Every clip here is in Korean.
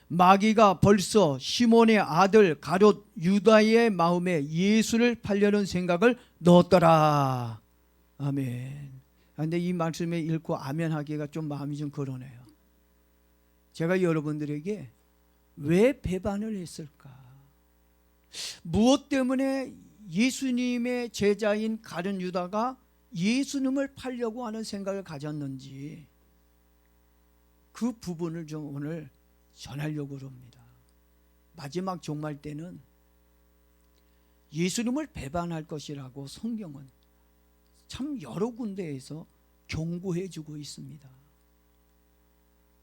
마귀가 벌써 시몬의 아들 가룟 유다의 마음에 예수를 팔려는 생각을 넣었더라. 아멘. 그런데 이 말씀에 읽고 아멘 하기가 좀 마음이 좀 그러네요. 제가 여러분들에게 왜 배반을 했을까? 무엇 때문에 예수님의 제자인 가룟 유다가 예수님을 팔려고 하는 생각을 가졌는지 그 부분을 좀 오늘 전하려고 합니다. 마지막 종말 때는 예수님을 배반할 것이라고 성경은 참 여러 군데에서 경고해 주고 있습니다.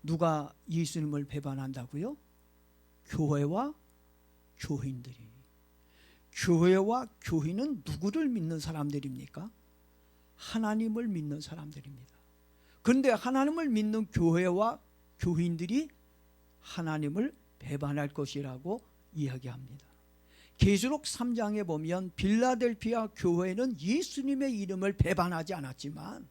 누가 예수님을 배반한다고요? 교회와 교인들이. 교회와 교인은 누구를 믿는 사람들입니까? 하나님을 믿는 사람들입니다. 그런데 하나님을 믿는 교회와 교인들이 하나님을 배반할 것이라고 이야기합니다. 계시록 3장에 보면 빌라델피아 교회는 예수님의 이름을 배반하지 않았지만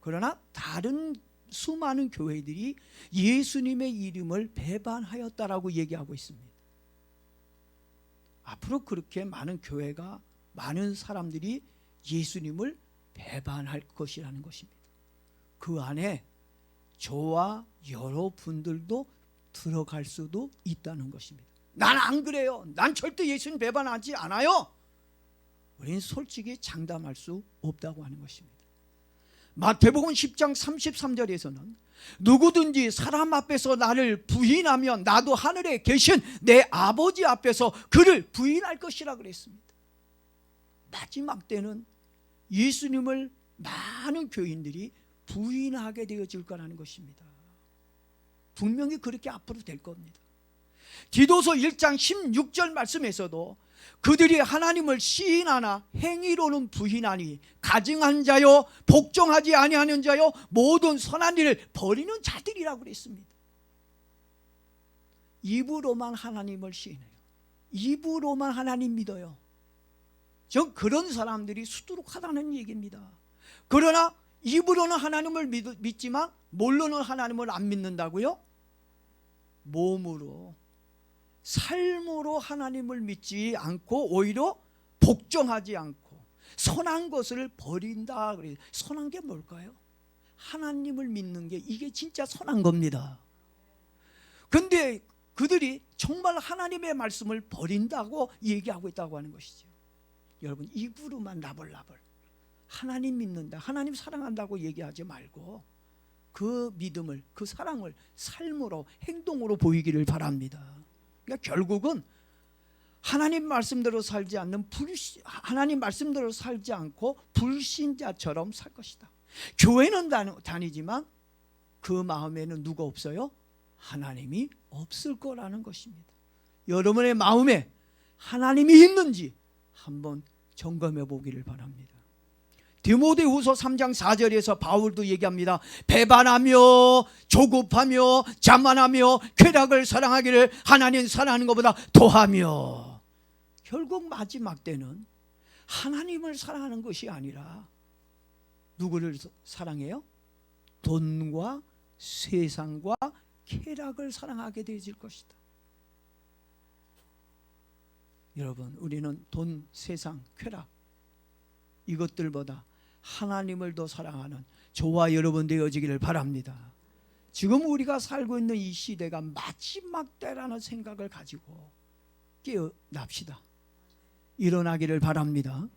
그러나 다른 수많은 교회들이 예수님의 이름을 배반하였다라고 얘기하고 있습니다. 앞으로 그렇게 많은 교회가 많은 사람들이 예수님을 배반할 것이라는 것입니다. 그 안에 저와 여러분들도 들어갈 수도 있다는 것입니다. 난 안 그래요. 난 절대 예수님 배반하지 않아요. 우리는 솔직히 장담할 수 없다고 하는 것입니다. 마태복음 10장 33절에서는 누구든지 사람 앞에서 나를 부인하면 나도 하늘에 계신 내 아버지 앞에서 그를 부인할 것이라 그랬습니다. 마지막 때는 예수님을 많은 교인들이 부인하게 되어질 거라는 것입니다. 분명히 그렇게 앞으로 될 겁니다. 디도서 1장 16절 말씀에서도 그들이 하나님을 시인하나 행위로는 부인하니 가증한 자요 복종하지 아니하는 자요 모든 선한 일을 버리는 자들이라고 그랬습니다. 입으로만 하나님을 시인해요. 입으로만 하나님 믿어요. 전 그런 사람들이 수두룩하다는 얘기입니다. 그러나 입으로는 하나님을 믿지만 뭘로는 하나님을 안 믿는다고요? 몸으로, 삶으로 하나님을 믿지 않고 오히려 복종하지 않고 선한 것을 버린다. 선한 게 뭘까요? 하나님을 믿는 게 이게 진짜 선한 겁니다. 그런데 그들이 정말 하나님의 말씀을 버린다고 얘기하고 있다고 하는 것이죠. 여러분, 입으로만 나벌나벌 하나님 믿는다, 하나님 사랑한다고 얘기하지 말고 그 믿음을, 그 사랑을 삶으로, 행동으로 보이기를 바랍니다. 그러니까 결국은 하나님 말씀대로 살지 않는 하나님 말씀대로 살지 않고 불신자처럼 살 것이다. 교회는 다니지만 그 마음에는 누가 없어요? 하나님이 없을 거라는 것입니다. 여러분의 마음에 하나님이 있는지 한번 점검해 보기를 바랍니다. 디모데후서 3장 4절에서 바울도 얘기합니다. 배반하며 조급하며 자만하며 쾌락을 사랑하기를 하나님 사랑하는 것보다 더하며. 결국 마지막 때는 하나님을 사랑하는 것이 아니라 누구를 사랑해요? 돈과 세상과 쾌락을 사랑하게 되어질 것이다. 여러분, 우리는 돈, 세상, 쾌락 이것들보다 하나님을 더 사랑하는 저와 여러분 되어지기를 바랍니다. 지금 우리가 살고 있는 이 시대가 마지막 때라는 생각을 가지고 깨어납시다. 일어나기를 바랍니다.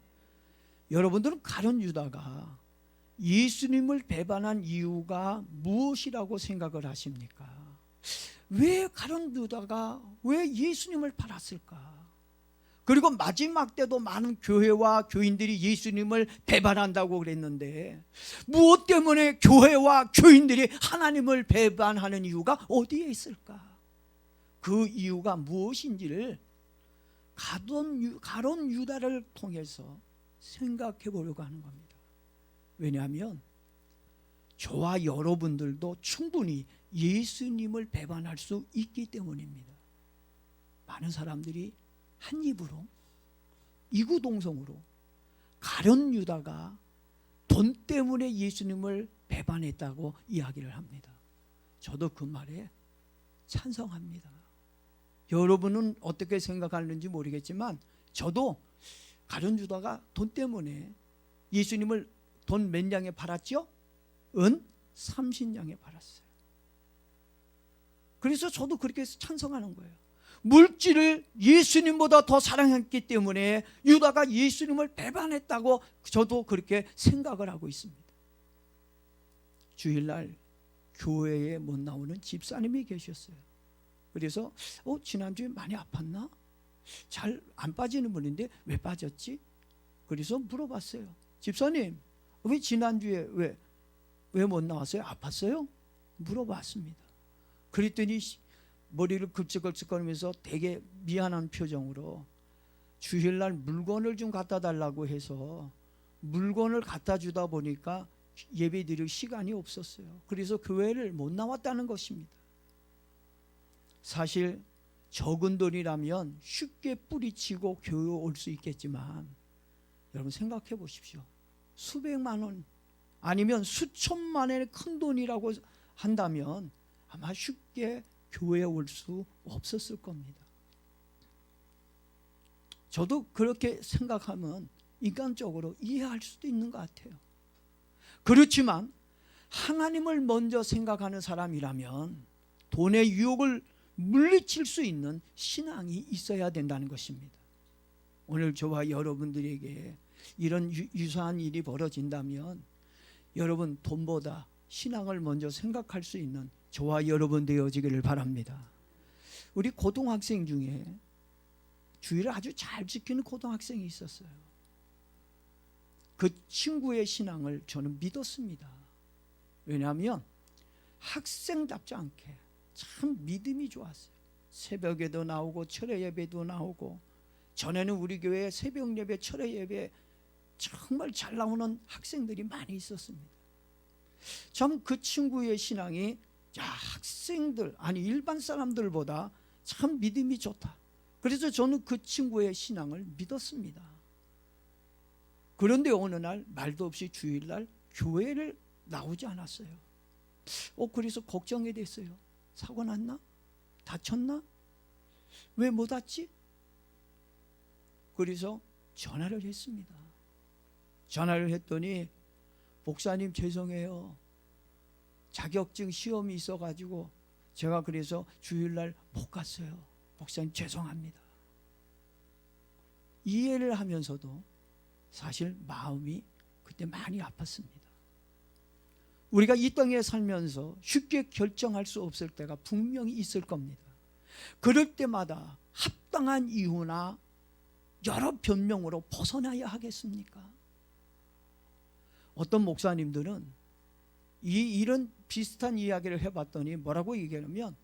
여러분들은 가룟 유다가 예수님을 배반한 이유가 무엇이라고 생각을 하십니까? 왜 가룟 유다가 왜 예수님을 팔았을까? 그리고 마지막 때도 많은 교회와 교인들이 예수님을 배반한다고 그랬는데 무엇 때문에 교회와 교인들이 하나님을 배반하는 이유가 어디에 있을까? 그 이유가 무엇인지를 가룟 유다를 통해서 생각해 보려고 하는 겁니다. 왜냐하면 저와 여러분들도 충분히 예수님을 배반할 수 있기 때문입니다. 많은 사람들이 한 입으로 이구동성으로 가룟 유다가 돈 때문에 예수님을 배반했다고 이야기를 합니다. 저도 그 말에 찬성합니다. 여러분은 어떻게 생각하는지 모르겠지만 저도 가룟 유다가 돈 때문에 예수님을 돈 몇 냥에 팔았죠? 은 30냥에 팔았어요. 그래서 저도 그렇게 찬성하는 거예요. 물질을 예수님보다 더 사랑했기 때문에 유다가 예수님을 배반했다고 저도 그렇게 생각을 하고 있습니다. 주일날 교회에 못 나오는 집사님이 계셨어요. 그래서 지난주에 많이 아팠나? 잘 안 빠지는 분인데 왜 빠졌지? 그래서 물어봤어요. 집사님, 왜 지난주에 왜 못 나왔어요? 아팠어요? 물어봤습니다. 그랬더니 머리를 걸쭉걸쭉거리면서 되게 미안한 표정으로 주일날 물건을 좀 갖다 달라고 해서 물건을 갖다 주다 보니까 예배 드릴 시간이 없었어요. 그래서 교회를 못 나왔다는 것입니다. 사실 적은 돈이라면 쉽게 뿌리치고 교회 올 수 있겠지만 여러분 생각해 보십시오. 수백만 원 아니면 수천만 원의 큰 돈이라고 한다면 아마 쉽게 교회에 올 수 없었을 겁니다. 저도 그렇게 생각하면 인간적으로 이해할 수도 있는 것 같아요. 그렇지만 하나님을 먼저 생각하는 사람이라면 돈의 유혹을 물리칠 수 있는 신앙이 있어야 된다는 것입니다. 오늘 저와 여러분들에게 이런 유사한 일이 벌어진다면 여러분 돈보다 신앙을 먼저 생각할 수 있는 저와 여러분 되어지기를 바랍니다. 우리 고등학생 중에 주일을 아주 잘 지키는 고등학생이 있었어요. 그 친구의 신앙을 저는 믿었습니다. 왜냐하면 학생답지 않게 참 믿음이 좋았어요. 새벽에도 나오고 철회 예배도 나오고, 전에는 우리 교회에 새벽 예배, 철회 예배 정말 잘 나오는 학생들이 많이 있었습니다. 참 그 친구의 신앙이 학생들 아니 일반 사람들보다 참 믿음이 좋다. 그래서 저는 그 친구의 신앙을 믿었습니다. 그런데 어느 날 말도 없이 주일날 교회를 나오지 않았어요. 그래서 걱정이 됐어요. 사고 났나? 다쳤나? 왜 못 왔지? 그래서 전화를 했습니다. 전화를 했더니 목사님 죄송해요. 자격증 시험이 있어가지고 제가 그래서 주일날 못 갔어요. 목사님 죄송합니다. 이해를 하면서도 사실 마음이 그때 많이 아팠습니다. 우리가 이 땅에 살면서 쉽게 결정할 수 없을 때가 분명히 있을 겁니다. 그럴 때마다 합당한 이유나 여러 변명으로 벗어나야 하겠습니까? 어떤 목사님들은 이런 비슷한 이야기를 해봤더니 뭐라고 얘기하냐면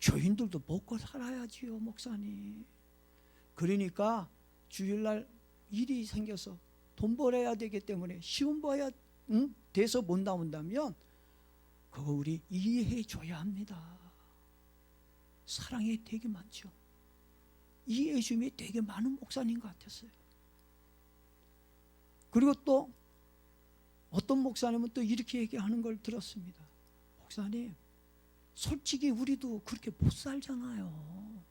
교인들도 먹고 살아야지요 목사님. 그러니까 주일날 일이 생겨서 돈 벌어야 되기 때문에 시험 봐야 돼서 못 나온다면 그거 우리 이해해 줘야 합니다. 사랑이 되게 많죠. 이해해 줌이 되게 많은 목사님 같았어요. 그리고 또 어떤 목사님은 또 이렇게 얘기하는 걸 들었습니다. 목사님, 솔직히 우리도 그렇게 못 살잖아요.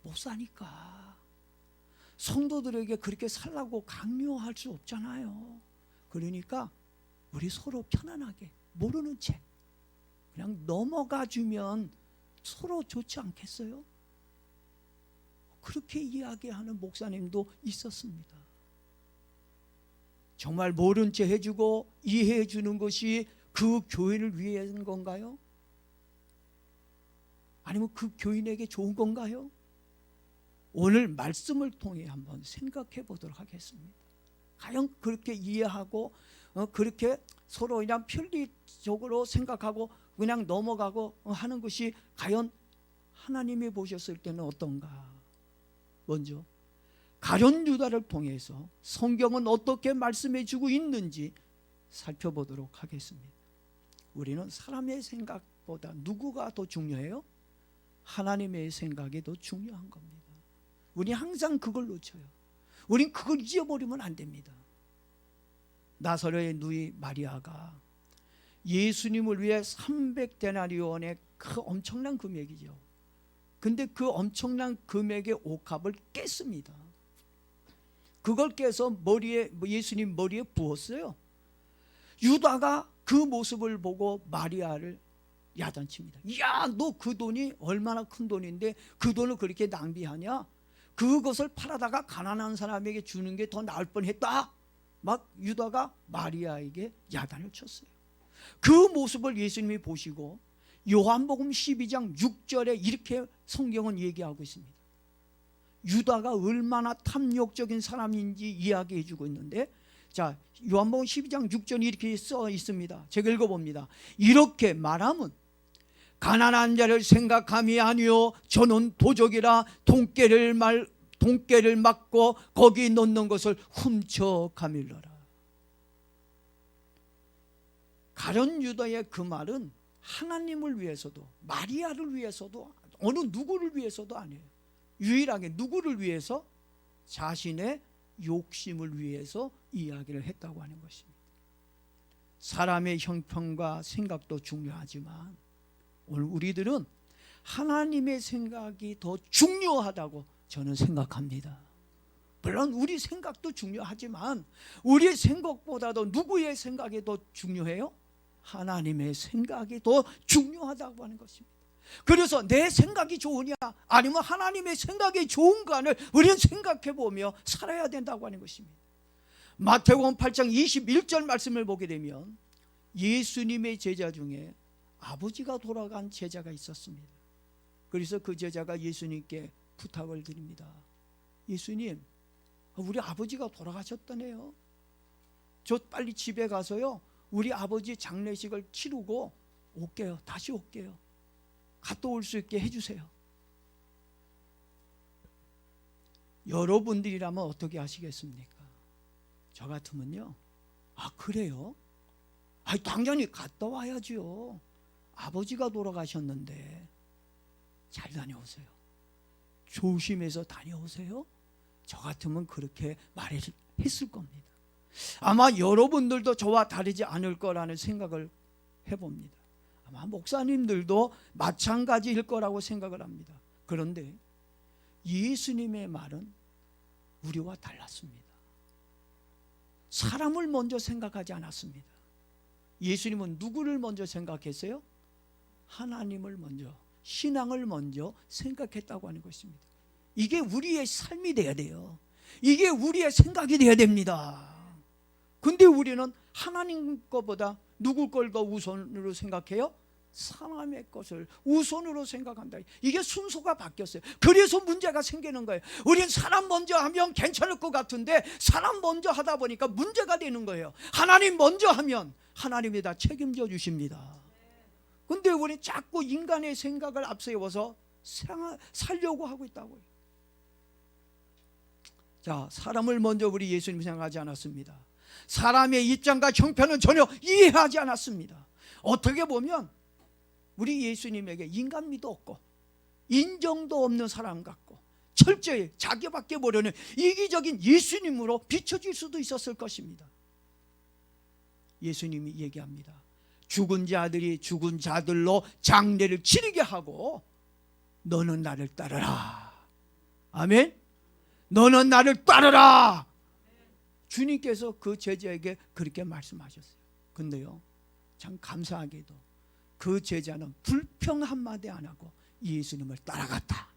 못 사니까 성도들에게 그렇게 살라고 강요할 수 없잖아요. 그러니까 우리 서로 편안하게 모르는 채 그냥 넘어가 주면 서로 좋지 않겠어요? 그렇게 이야기하는 목사님도 있었습니다. 정말 모른 채 해주고 이해해 주는 것이 그 교인을 위한 건가요? 아니면 그 교인에게 좋은 건가요? 오늘 말씀을 통해 한번 생각해 보도록 하겠습니다. 과연 그렇게 이해하고 그렇게 서로 그냥 편리적으로 생각하고 그냥 넘어가고 하는 것이 과연 하나님이 보셨을 때는 어떤가? 먼저 가룟 유다를 통해서 성경은 어떻게 말씀해 주고 있는지 살펴보도록 하겠습니다. 우리는 사람의 생각보다 누구가 더 중요해요? 하나님의 생각이 더 중요한 겁니다. 우리 항상 그걸 놓쳐요. 우린 그걸 잊어버리면 안 됩니다. 나사렛의 누이 마리아가 예수님을 위해 300데나리온의 그 엄청난 금액이죠. 근데 그 엄청난 금액의 옥합을 깼습니다. 그걸 깨서 머리에, 예수님 머리에 부었어요. 유다가 그 모습을 보고 마리아를 야단칩니다. 야, 너 그 돈이 얼마나 큰 돈인데 그 돈을 그렇게 낭비하냐? 그것을 팔아다가 가난한 사람에게 주는 게 더 나을 뻔했다. 막 유다가 마리아에게 야단을 쳤어요. 그 모습을 예수님이 보시고 요한복음 12장 6절에 이렇게 성경은 얘기하고 있습니다. 유다가 얼마나 탐욕적인 사람인지 이야기해 주고 있는데, 자, 요한복음 12장 6절이 이렇게 써 있습니다. 제가 읽어봅니다. 이렇게 말하면 가난한 자를 생각함이 아니요 저는 도적이라 돈깨를 맞고 거기 넣는 것을 훔쳐 가밀러라. 가룟 유다의 그 말은 하나님을 위해서도 마리아를 위해서도 어느 누구를 위해서도 아니에요. 유일하게 누구를 위해서? 자신의 욕심을 위해서 이야기를 했다고 하는 것입니다. 사람의 형편과 생각도 중요하지만 오늘 우리들은 하나님의 생각이 더 중요하다고 저는 생각합니다. 물론 우리 생각도 중요하지만 우리의 생각보다도 누구의 생각이 더 중요해요? 하나님의 생각이 더 중요하다고 하는 것입니다. 그래서 내 생각이 좋으냐 아니면 하나님의 생각이 좋은가를 우리는 생각해보며 살아야 된다고 하는 것입니다. 마태복음 8장 21절 말씀을 보게 되면 예수님의 제자 중에 아버지가 돌아간 제자가 있었습니다. 그래서 그 제자가 예수님께 부탁을 드립니다. 예수님, 우리 아버지가 돌아가셨다네요. 저 빨리 집에 가서요 우리 아버지 장례식을 치르고 올게요. 다시 올게요. 갔다 올 수 있게 해주세요. 여러분들이라면 어떻게 하시겠습니까? 저 같으면요, 아 그래요? 아 당연히 갔다 와야죠. 아버지가 돌아가셨는데 잘 다녀오세요. 조심해서 다녀오세요. 저 같으면 그렇게 말했을 겁니다. 아마 여러분들도 저와 다르지 않을 거라는 생각을 해봅니다. 아마 목사님들도 마찬가지일 거라고 생각을 합니다. 그런데 예수님의 말은 우리와 달랐습니다. 사람을 먼저 생각하지 않았습니다. 예수님은 누구를 먼저 생각했어요? 하나님을 먼저, 신앙을 먼저 생각했다고 하는 것입니다. 이게 우리의 삶이 돼야 돼요. 이게 우리의 생각이 돼야 됩니다. 근데 우리는 하나님 것보다 누구 걸 더 우선으로 생각해요? 사람의 것을 우선으로 생각한다. 이게 순서가 바뀌었어요. 그래서 문제가 생기는 거예요. 우린 사람 먼저 하면 괜찮을 것 같은데 사람 먼저 하다 보니까 문제가 되는 거예요. 하나님 먼저 하면 하나님이 다 책임져 주십니다. 근데 우린 자꾸 인간의 생각을 앞세워서 살려고 하고 있다고요. 자, 사람을 먼저 우리 예수님 생각하지 않았습니다. 사람의 입장과 형편은 전혀 이해하지 않았습니다. 어떻게 보면 우리 예수님에게 인간미도 없고 인정도 없는 사람 같고 철저히 자기밖에 모르는 이기적인 예수님으로 비춰질 수도 있었을 것입니다. 예수님이 얘기합니다. 죽은 자들이 죽은 자들로 장례를 치르게 하고 너는 나를 따르라. 아멘. 너는 나를 따르라. 주님께서 그 제자에게 그렇게 말씀하셨어요. 근데요, 참 감사하게도 그 제자는 불평 한마디 안 하고 예수님을 따라갔다.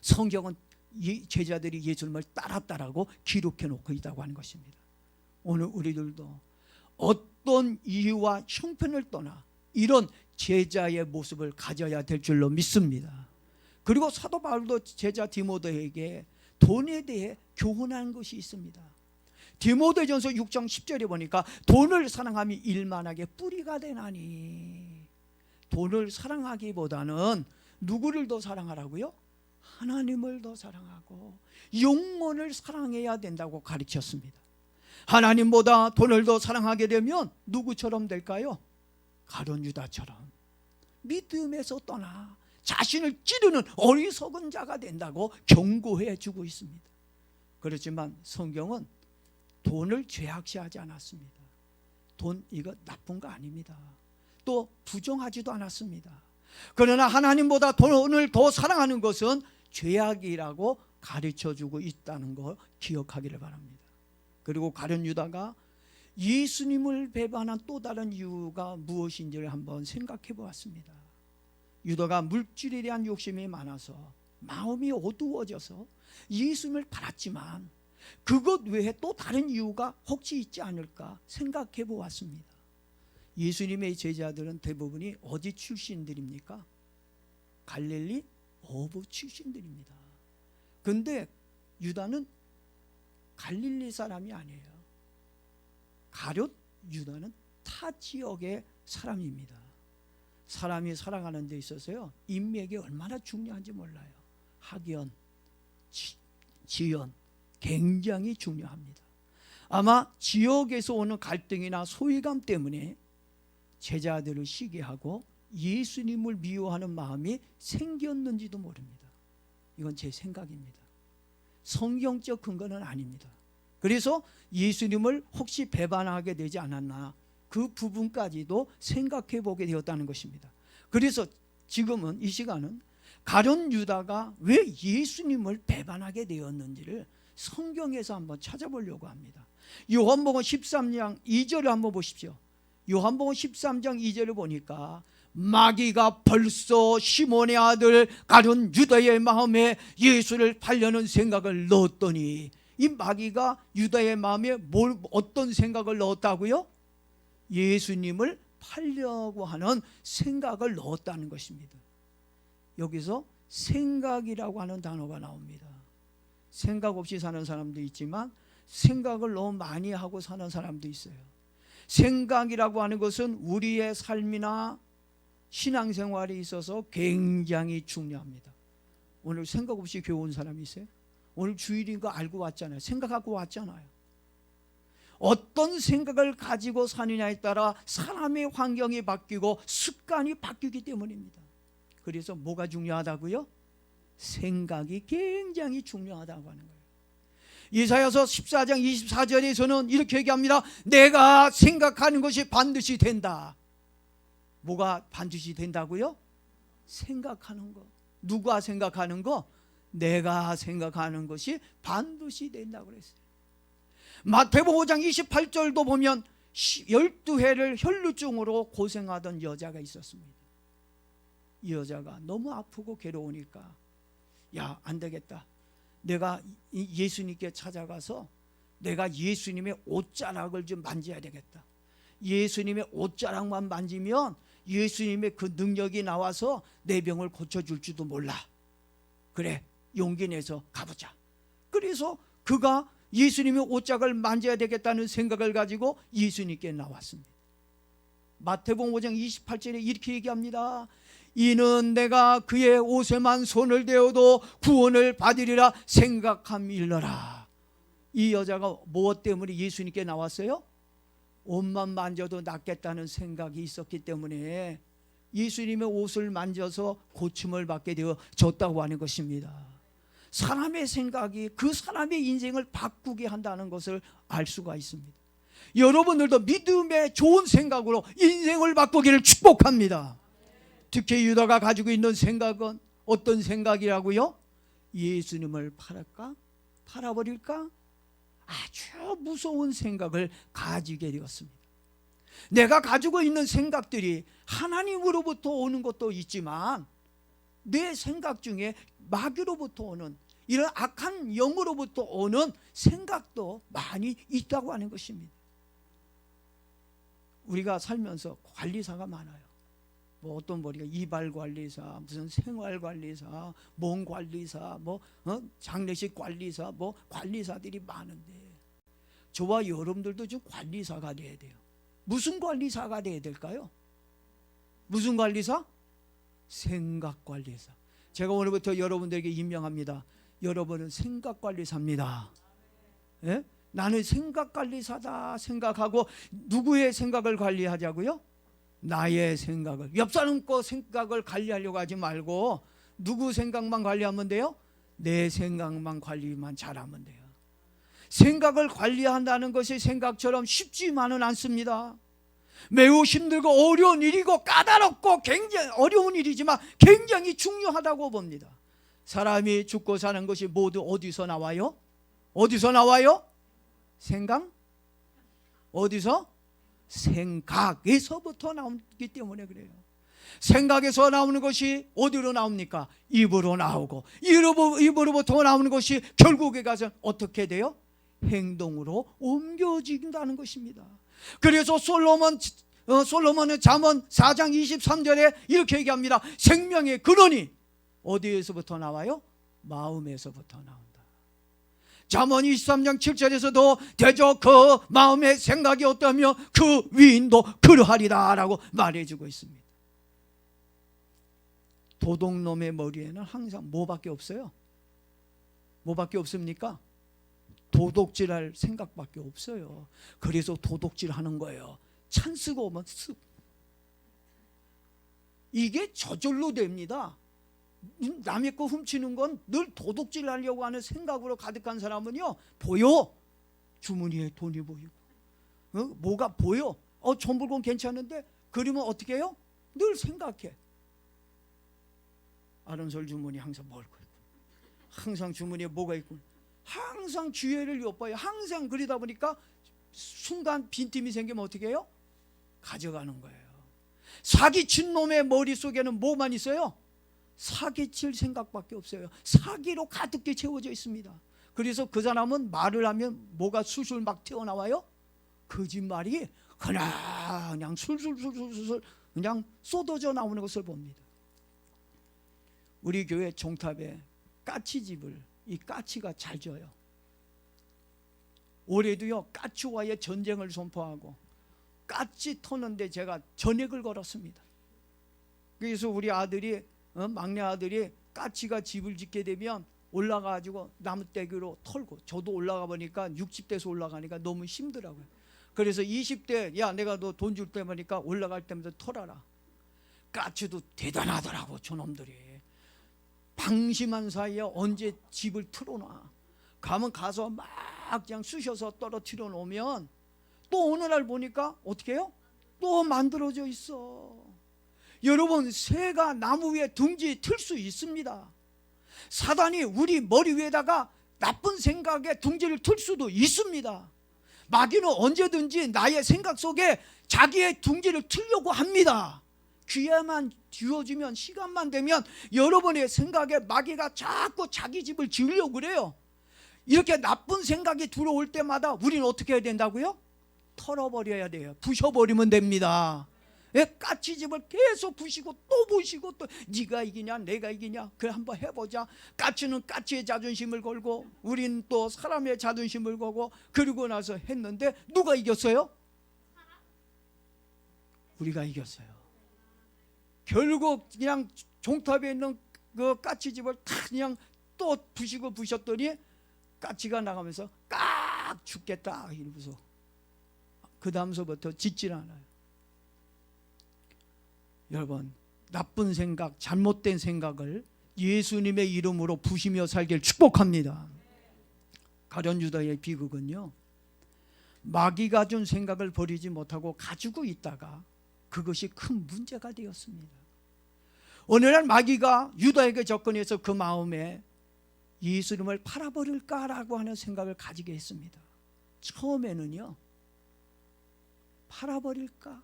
성경은 이 제자들이 예수님을 따랐다라고 기록해 놓고 있다고 하는 것입니다. 오늘 우리들도 어떤 이유와 형편을 떠나 이런 제자의 모습을 가져야 될 줄로 믿습니다. 그리고 사도 바울도 제자 디모데에게 돈에 대해 교훈한 것이 있습니다. 디모데전서 6장 10절에 보니까 돈을 사랑함이 일만하게 뿌리가 되나니, 돈을 사랑하기보다는 누구를 더 사랑하라고요? 하나님을 더 사랑하고 영혼을 사랑해야 된다고 가르쳤습니다. 하나님보다 돈을 더 사랑하게 되면 누구처럼 될까요? 가룟 유다처럼 믿음에서 떠나 자신을 찌르는 어리석은 자가 된다고 경고해 주고 있습니다. 그렇지만 성경은 돈을 죄악시하지 않았습니다. 돈 이거 나쁜 거 아닙니다. 또 부정하지도 않았습니다. 그러나 하나님보다 돈을 더 사랑하는 것은 죄악이라고 가르쳐주고 있다는 거 기억하기를 바랍니다. 그리고 가룟 유다가 예수님을 배반한 또 다른 이유가 무엇인지를 한번 생각해 보았습니다. 유다가 물질에 대한 욕심이 많아서 마음이 어두워져서 예수님을 팔았지만 그것 외에 또 다른 이유가 혹시 있지 않을까 생각해 보았습니다. 예수님의 제자들은 대부분이 어디 출신들입니까? 갈릴리 어부 출신들입니다. 근데 유다는 갈릴리 사람이 아니에요. 가룟 유다는 타 지역의 사람입니다. 사람이 살아가는 데 있어서요, 인맥이 얼마나 중요한지 몰라요. 학연, 지연 굉장히 중요합니다. 아마 지역에서 오는 갈등이나 소외감 때문에 제자들을 시기하고 예수님을 미워하는 마음이 생겼는지도 모릅니다. 이건 제 생각입니다. 성경적 근거는 아닙니다. 그래서 예수님을 혹시 배반하게 되지 않았나, 그 부분까지도 생각해 보게 되었다는 것입니다. 그래서 지금은 이 시간은 가룟 유다가 왜 예수님을 배반하게 되었는지를 성경에서 한번 찾아보려고 합니다. 요한복음 13장 2절을 한번 보십시오. 요한복음 13장 2절을 보니까 마귀가 벌써 시몬의 아들 가룟 유다의 마음에 예수를 팔려는 생각을 넣었더니, 이 마귀가 유다의 마음에 어떤 생각을 넣었다고요? 예수님을 팔려고 하는 생각을 넣었다는 것입니다. 여기서 생각이라고 하는 단어가 나옵니다. 생각 없이 사는 사람도 있지만 생각을 너무 많이 하고 사는 사람도 있어요. 생각이라고 하는 것은 우리의 삶이나 신앙생활에 있어서 굉장히 중요합니다. 오늘 생각 없이 교회 온 사람이 있어요? 오늘 주일인 거 알고 왔잖아요. 생각하고 왔잖아요. 어떤 생각을 가지고 사느냐에 따라 사람의 환경이 바뀌고 습관이 바뀌기 때문입니다. 그래서 뭐가 중요하다고요? 생각이 굉장히 중요하다고 하는 거예요. 이사야서 14장 24절에서는 이렇게 얘기합니다. 내가 생각하는 것이 반드시 된다. 뭐가 반드시 된다고요? 생각하는 거. 누가 생각하는 거? 내가 생각하는 것이 반드시 된다고 그랬어요. 마태복음 5장 28절도 보면 12해를 혈루증으로 고생하던 여자가 있었습니다. 이 여자가 너무 아프고 괴로우니까, 야, 안 되겠다. 내가 예수님께 찾아가서 내가 예수님의 옷자락을 좀 만져야 되겠다. 예수님의 옷자락만 만지면 예수님의 그 능력이 나와서 내 병을 고쳐줄지도 몰라. 그래, 용기 내서 가보자. 그래서 그가 예수님의 옷자락을 만져야 되겠다는 생각을 가지고 예수님께 나왔습니다. 마태복음 5장 28절에 이렇게 얘기합니다. 이는 내가 그의 옷에만 손을 대어도 구원을 받으리라 생각함일러라. 이 여자가 무엇 때문에 예수님께 나왔어요? 옷만 만져도 낫겠다는 생각이 있었기 때문에 예수님의 옷을 만져서 고침을 받게 되어졌다고 하는 것입니다. 사람의 생각이 그 사람의 인생을 바꾸게 한다는 것을 알 수가 있습니다. 여러분들도 믿음의 좋은 생각으로 인생을 바꾸기를 축복합니다. 특히 유다가 가지고 있는 생각은 어떤 생각이라고요? 예수님을 팔을까? 팔아버릴까? 아주 무서운 생각을 가지게 되었습니다. 내가 가지고 있는 생각들이 하나님으로부터 오는 것도 있지만 내 생각 중에 마귀로부터 오는 이런 악한 영으로부터 오는 생각도 많이 있다고 하는 것입니다. 우리가 살면서 관리사가 많아요. 뭐 어떤 머리가 이발관리사, 무슨 생활관리사, 몸관리사, 장례식 관리사, 관리사들이 많은데 저와 여러분들도 좀 관리사가 돼야 돼요. 무슨 관리사가 돼야 될까요? 무슨 관리사? 생각관리사. 제가 오늘부터 여러분들에게 임명합니다. 여러분은 생각관리사입니다. 예? 나는 생각관리사다 생각하고 누구의 생각을 관리하자고요? 나의 생각을. 옆 사람 거 생각을 관리하려고 하지 말고 누구 생각만 관리하면 돼요? 내 생각만 관리만 잘하면 돼요. 생각을 관리한다는 것이 생각처럼 쉽지만은 않습니다. 매우 힘들고 어려운 일이고 까다롭고 굉장히 어려운 일이지만 굉장히 중요하다고 봅니다. 사람이 죽고 사는 것이 모두 어디서 나와요? 어디서 나와요? 생각? 어디서? 생각에서부터 나오기 때문에 그래요. 생각에서 나오는 것이 어디로 나옵니까? 입으로 나오고, 입으로부터 나오는 것이 결국에 가서 어떻게 돼요? 행동으로 옮겨진다는 것입니다. 그래서 솔로몬은 잠언 4장 23절에 이렇게 얘기합니다. 생명의 근원이 어디에서부터 나와요? 마음에서부터 나온다. 잠언 23장 7절에서도 대저 그 마음의 생각이 어떠하며 그 위인도 그러하리라 라고 말해주고 있습니다. 도둑놈의 머리에는 항상 뭐밖에 없어요? 뭐밖에 없습니까? 도둑질할 생각밖에 없어요. 그래서 도둑질하는 거예요. 찬스가 오면 쓱. 이게 저절로 됩니다. 남의 거 훔치는 건 늘 도둑질하려고 하는 생각으로 가득한 사람은요, 보여. 주머니에 돈이 보이고, 뭐가 보여. 저 물건 괜찮은데 그러면 어떻게 해요? 늘 생각해. 아름솔 주머니 항상 뭘 걸고, 항상 주머니에 뭐가 있고, 항상 기회를 엿봐요. 항상 그러다 보니까 순간 빈틈이 생기면 어떻게 해요? 가져가는 거예요. 사기친 놈의 머릿속에는 뭐만 있어요? 사기칠 생각밖에 없어요. 사기로 가득히 채워져 있습니다. 그래서 그 사람은 말을 하면 뭐가 술술 막 튀어나와요? 거짓말이 그냥 술술술술 그냥 쏟아져 나오는 것을 봅니다. 우리 교회 종탑에 까치집을, 이 까치가 잘 져요. 올해도요, 까치와의 전쟁을 선포하고 까치 터는데 제가 전액을 걸었습니다. 그래서 우리 아들이, 막내 아들이 까치가 집을 짓게 되면 올라가가지고 나무떼기로 털고, 저도 올라가 보니까 60대에서 올라가니까 너무 힘들어요. 그래서 20대, 야 내가 너 돈 줄 때마니까 올라갈 때마다 털어라. 까치도 대단하더라고. 저놈들이 방심한 사이에 언제 집을 틀어놔. 가면 가서 막 그냥 쑤셔서 떨어뜨려 놓으면 또 어느 날 보니까 어떻게 해요? 또 만들어져 있어. 여러분, 새가 나무 위에 둥지 틀 수 있습니다. 사단이 우리 머리 위에다가 나쁜 생각에 둥지를 틀 수도 있습니다. 마귀는 언제든지 나의 생각 속에 자기의 둥지를 틀려고 합니다. 기회만 주어지면, 시간만 되면 여러분의 생각에 마귀가 자꾸 자기 집을 지으려고 그래요. 이렇게 나쁜 생각이 들어올 때마다 우리는 어떻게 해야 된다고요? 털어버려야 돼요. 부셔버리면 됩니다. 까치집을 계속 부시고 또 부시고, 또 네가 이기냐 내가 이기냐, 그래 한번 해보자. 까치는 까치의 자존심을 걸고 우린 또 사람의 자존심을 걸고, 그러고 나서 했는데 누가 이겼어요? 우리가 이겼어요. 결국 그냥 종탑에 있는 그 까치집을 다 그냥 또 부시고 부셨더니 까치가 나가면서 깍 죽겠다 이러면서 그 다음서부터 짓질 않아요. 여러분, 나쁜 생각, 잘못된 생각을 예수님의 이름으로 부시며 살길 축복합니다. 가룟 유다의 비극은요, 마귀가 준 생각을 버리지 못하고 가지고 있다가 그것이 큰 문제가 되었습니다. 어느 날 마귀가 유다에게 접근해서 그 마음에 예수님을 팔아버릴까라고 하는 생각을 가지게 했습니다. 처음에는요, 팔아버릴까?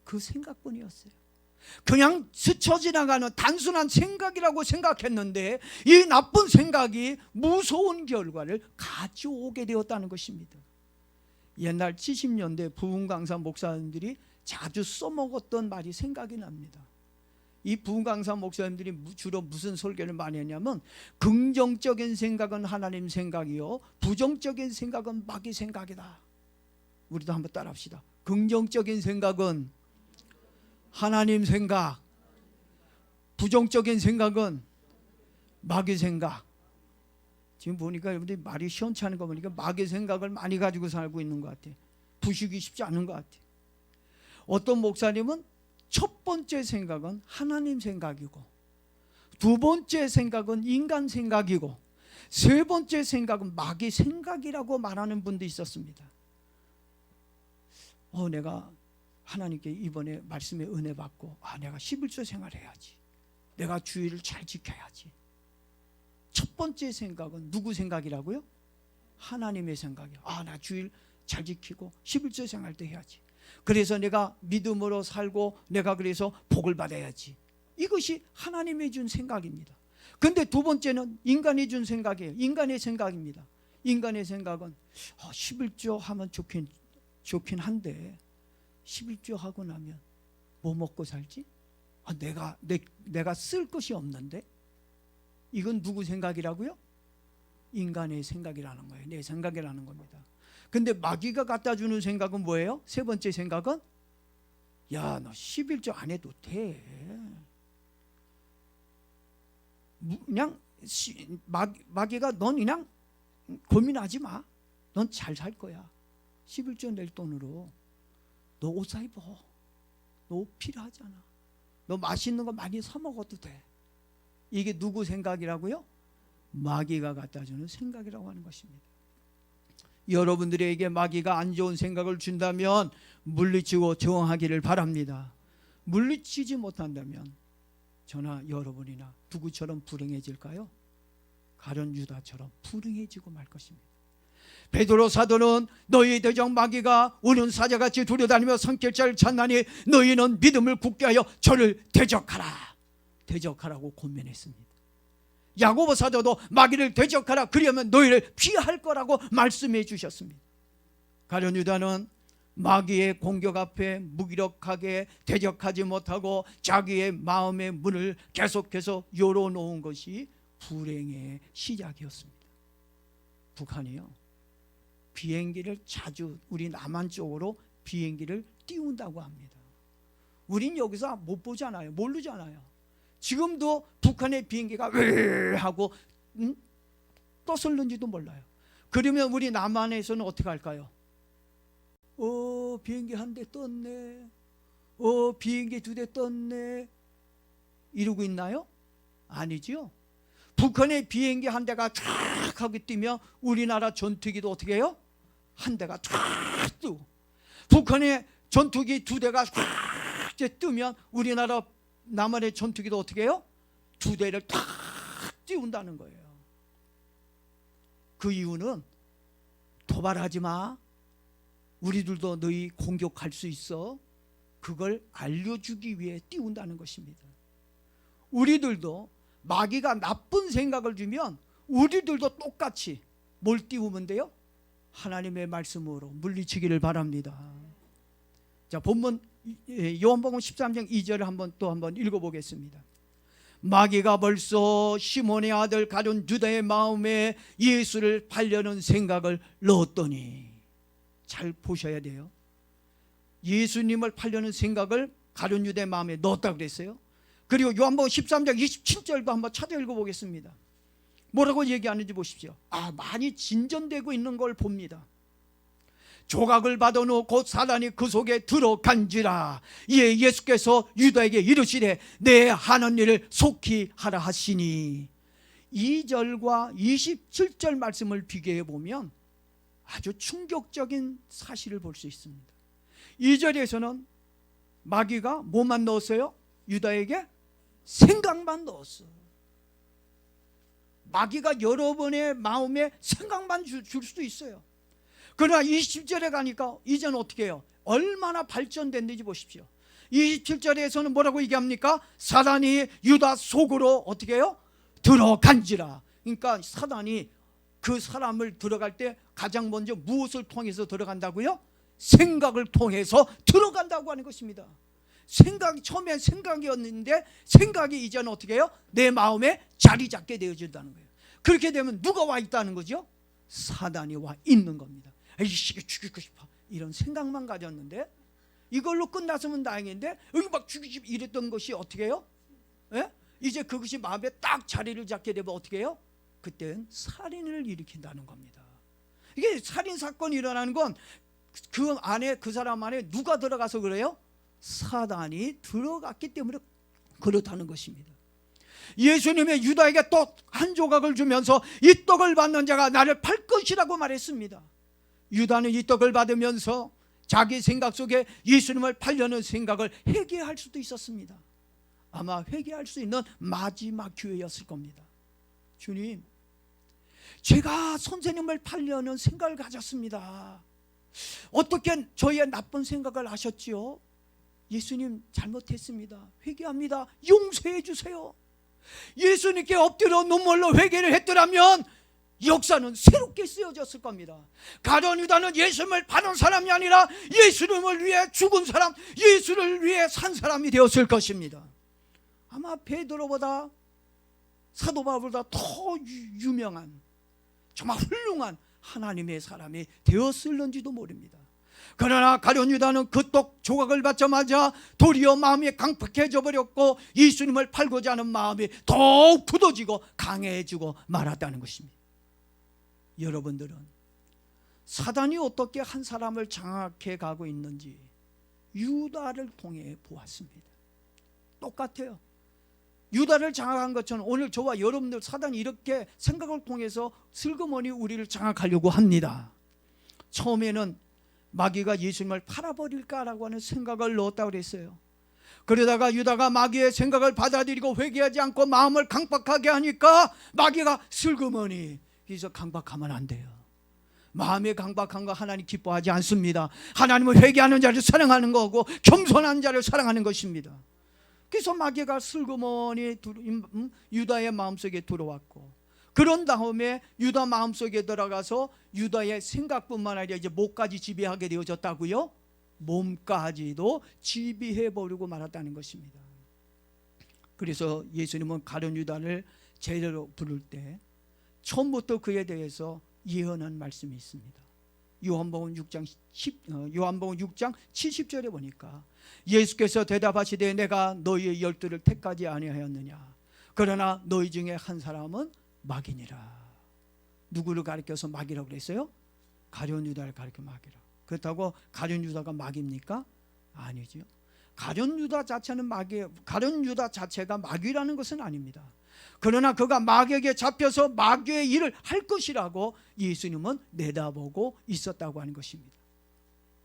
그 생각뿐이었어요. 그냥 스쳐 지나가는 단순한 생각이라고 생각했는데 이 나쁜 생각이 무서운 결과를 가져오게 되었다는 것입니다. 옛날 70년대 부흥강사 목사님들이 자주 써먹었던 말이 생각이 납니다. 이 부흥강사 목사님들이 주로 무슨 설교를 많이 했냐면, 긍정적인 생각은 하나님 생각이요, 부정적인 생각은 마귀 생각이다. 우리도 한번 따라합시다. 긍정적인 생각은 하나님 생각, 부정적인 생각은 마귀 생각. 지금 보니까 여러분들이 말이 시원찮은 거 보니까 마귀 생각을 많이 가지고 살고 있는 것 같아요. 부수기 쉽지 않은 것 같아요. 어떤 목사님은 첫 번째 생각은 하나님 생각이고, 두 번째 생각은 인간 생각이고, 세 번째 생각은 마귀 생각이라고 말하는 분도 있었습니다. 내가 하나님께 이번에 말씀에 은혜 받고 내가 11조 생활해야지, 내가 주의를 잘 지켜야지. 첫 번째 생각은 누구 생각이라고요? 하나님의 생각이야. 나 주의를 잘 지키고 11조 생활도 해야지. 그래서 내가 믿음으로 살고 내가 그래서 복을 받아야지. 이것이 하나님이 준 생각입니다. 근데 두 번째는 인간이 준 생각이에요. 인간의 생각입니다. 인간의 생각은 11조 하면 좋긴 한데 11조 하고 나면 뭐 먹고 살지? 내가 쓸 것이 없는데? 이건 누구 생각이라고요? 인간의 생각이라는 거예요. 내 생각이라는 겁니다. 근데 마귀가 갖다 주는 생각은 뭐예요? 세 번째 생각은 너 11조 안 해도 돼. 그냥 마귀가 넌 그냥 고민하지 마. 넌 잘 살 거야. 11조 낼 돈으로 너 옷 사 입어. 너 옷 필요하잖아. 너 맛있는 거 많이 사 먹어도 돼. 이게 누구 생각이라고요? 마귀가 갖다 주는 생각이라고 하는 것입니다. 여러분들에게 마귀가 안 좋은 생각을 준다면 물리치고 저항하기를 바랍니다. 물리치지 못한다면 저나 여러분이나 누구처럼 불행해질까요? 가룟 유다처럼 불행해지고 말 것입니다. 베드로 사도는 너희 대적 마귀가 우는 사자같이 두려다니며 성결자를 찾나니 너희는 믿음을 굳게 하여 저를 대적하라고 권면했습니다. 야고보 사도도 마귀를 대적하라, 그러면 너희를 피할 거라고 말씀해 주셨습니다. 가룟 유다는 마귀의 공격 앞에 무기력하게 대적하지 못하고 자기의 마음의 문을 계속해서 열어놓은 것이 불행의 시작이었습니다. 북한이요, 비행기를 자주 우리 남한 쪽으로 비행기를 띄운다고 합니다. 우린 여기서 못 보잖아요. 모르잖아요. 지금도 북한의 비행기가 왜 하고 떠설는지도 몰라요. 그러면 우리 남한에서는 어떻게 할까요? 비행기 한 대 떴네. 비행기 두 대 떴네. 이러고 있나요? 아니죠. 북한의 비행기 한 대가 쫙 하고 뛰면 우리나라 전투기도 어떻게 해요? 한 대가 쫙 뜨고, 북한의 전투기 두 대가 쫙 뜨면 우리나라 남한의 전투기도 어떻게 해요? 두 대를 탁 띄운다는 거예요. 그 이유는 도발하지 마. 우리들도 너희 공격할 수 있어. 그걸 알려주기 위해 띄운다는 것입니다. 우리들도 마귀가 나쁜 생각을 주면 우리들도 똑같이 뭘 띄우면 돼요? 하나님의 말씀으로 물리치기를 바랍니다. 자, 본문 요한복음 13장 2절을 한번 읽어보겠습니다. 마귀가 벌써 시몬의 아들 가룟 유다의 마음에 예수를 팔려는 생각을 넣었더니, 잘 보셔야 돼요. 예수님을 팔려는 생각을 가룟 유다의 마음에 넣었다고 그랬어요. 그리고 요한복음 13장 27절도 한번 찾아 읽어보겠습니다. 뭐라고 얘기하는지 보십시오. 많이 진전되고 있는 걸 봅니다. 조각을 받아놓고 사단이 그 속에 들어간지라. 이에 예수께서 유다에게 이르시되 내 하는 일을 속히 하라 하시니. 2절과 27절 말씀을 비교해 보면 아주 충격적인 사실을 볼 수 있습니다. 2절에서는 마귀가 뭐만 넣었어요? 유다에게 생각만 넣었어. 마귀가 여러분의 마음에 생각만 줄 수도 있어요. 그러나 20절에 가니까 이제는 어떻게 해요? 얼마나 발전됐는지 보십시오. 27절에서는 뭐라고 얘기합니까? 사단이 유다 속으로 어떻게 해요? 들어간지라. 그러니까 사단이 그 사람을 들어갈 때 가장 먼저 무엇을 통해서 들어간다고요? 생각을 통해서 들어간다고 하는 것입니다. 생각이 처음엔 생각이었는데 생각이 이제는 어떻게 해요? 내 마음에 자리 잡게 되어진다는 거예요. 그렇게 되면 누가 와 있다는 거죠? 사단이 와 있는 겁니다. 이씨가 죽이고 싶어, 이런 생각만 가졌는데 이걸로 끝났으면 다행인데 여기 막 죽이고 싶어 이랬던 것이 어떻게 해요? 이제 그것이 마음에 딱 자리를 잡게 되면 어떻게 해요? 그때는 살인을 일으킨다는 겁니다. 이게 살인 사건이 일어나는 건 그 안에, 그 사람 안에 누가 들어가서 그래요? 사단이 들어갔기 때문에 그렇다는 것입니다. 예수님의 유다에게 또 한 조각을 주면서 이 떡을 받는 자가 나를 팔 것이라고 말했습니다. 유다는 이 떡을 받으면서 자기 생각 속에 예수님을 팔려는 생각을 회개할 수도 있었습니다. 아마 회개할 수 있는 마지막 기회였을 겁니다. 주님, 제가 선생님을 팔려는 생각을 가졌습니다. 어떻게 저의 나쁜 생각을 하셨지요? 예수님, 잘못했습니다. 회개합니다. 용서해 주세요. 예수님께 엎드려 눈물로 회개를 했더라면 역사는 새롭게 쓰여졌을 겁니다. 가룟 유다는 예수님을 파는 사람이 아니라 예수님을 위해 죽은 사람, 예수를 위해 산 사람이 되었을 것입니다. 아마 베드로보다, 사도 바울보다 더 유명한, 정말 훌륭한 하나님의 사람이 되었을는지도 모릅니다. 그러나 가룟 유다는 그 떡 조각을 받자마자 도리어 마음이 강팍해져 버렸고 예수님을 팔고자 하는 마음이 더욱 굳어지고 강해지고 말았다는 것입니다. 여러분들은 사단이 어떻게 한 사람을 장악해 가고 있는지 유다를 통해 보았습니다. 똑같아요. 유다를 장악한 것처럼 오늘 저와 여러분들 사단이 이렇게 생각을 통해서 슬그머니 우리를 장악하려고 합니다. 처음에는 마귀가 예수님을 팔아버릴까라고 하는 생각을 넣었다고 그랬어요. 그러다가 유다가 마귀의 생각을 받아들이고 회개하지 않고 마음을 강박하게 하니까 마귀가 슬그머니, 그래서 강박하면 안 돼요. 마음의 강박한 거 하나님 기뻐하지 않습니다. 하나님은 회개하는 자를 사랑하는 거고 겸손한 자를 사랑하는 것입니다. 그래서 마귀가 슬그머니 유다의 마음속에 들어왔고, 그런 다음에 유다 마음속에 들어가서 유다의 생각뿐만 아니라 이제 목까지 지배하게 되어졌다고요? 몸까지도 지배해버리고 말았다는 것입니다. 그래서 예수님은 가룟 유다를 제대로 부를 때 처음부터 그에 대해서 예언한 말씀이 있습니다. 요한복음 6장 70절에 보니까 예수께서 대답하시되 내가 너희의 12를 택하지 아니하였느냐, 그러나 너희 중에 한 사람은 마귀니라. 누구를 가리켜서 마귀라고 그랬어요? 가룟 유다를 가리켜 마귀라. 그렇다고 가룟 유다가 마귀입니까? 아니죠. 가룟 유다 자체가 마귀라는 것은 아닙니다. 그러나 그가 마귀에게 잡혀서 마귀의 일을 할 것이라고 예수님은 내다보고 있었다고 하는 것입니다.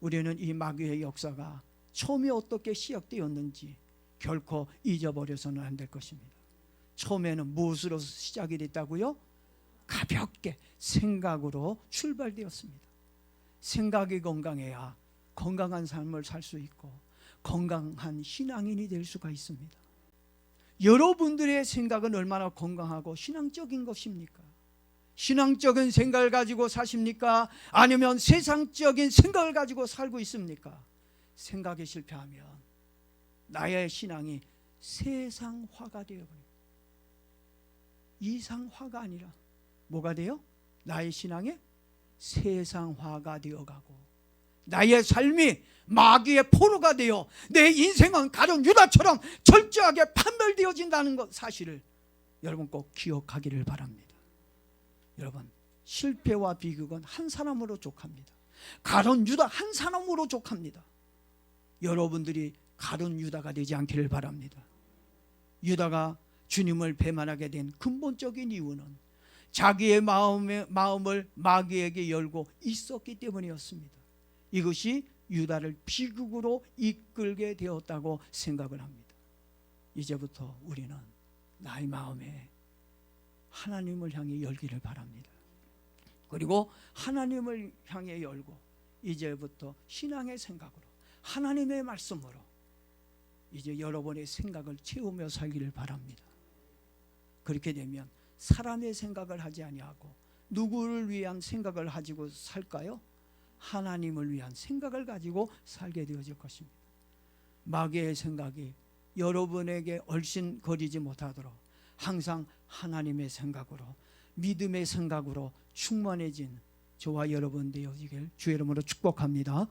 우리는 이 마귀의 역사가 처음에 어떻게 시작되었는지 결코 잊어버려서는 안 될 것입니다. 처음에는 무엇으로 시작이 됐다고요? 가볍게 생각으로 출발되었습니다. 생각이 건강해야 건강한 삶을 살 수 있고 건강한 신앙인이 될 수가 있습니다. 여러분들의 생각은 얼마나 건강하고 신앙적인 것입니까? 신앙적인 생각을 가지고 사십니까? 아니면 세상적인 생각을 가지고 살고 있습니까? 생각에 실패하면 나의 신앙이 세상화가 되어버려요. 이상화가 아니라 뭐가 돼요? 나의 신앙이 세상화가 되어가고 나의 삶이 마귀의 포로가 되어 내 인생은 가룟 유다처럼 철저하게 판별되어진다는 것 사실을 여러분 꼭 기억하기를 바랍니다. 여러분, 실패와 비극은 한 사람으로 족합니다. 가룟 유다 한 사람으로 족합니다. 여러분들이 가룟 유다가 되지 않기를 바랍니다. 유다가 주님을 배반하게 된 근본적인 이유는 자기의 마음을 마귀에게 열고 있었기 때문이었습니다. 이것이 유다를 비극으로 이끌게 되었다고 생각을 합니다. 이제부터 우리는 나의 마음에 하나님을 향해 열기를 바랍니다. 그리고 하나님을 향해 열고 이제부터 신앙의 생각으로 하나님의 말씀으로 이제 여러분의 생각을 채우며 살기를 바랍니다. 그렇게 되면 사람의 생각을 하지 아니하고 누구를 위한 생각을 가지고 살까요? 하나님을 위한 생각을 가지고 살게 되어질 것입니다. 마귀의 생각이 여러분에게 얼씬거리지 못하도록 항상 하나님의 생각으로 믿음의 생각으로 충만해진 저와 여러분 되어지길 주의 이름으로 축복합니다.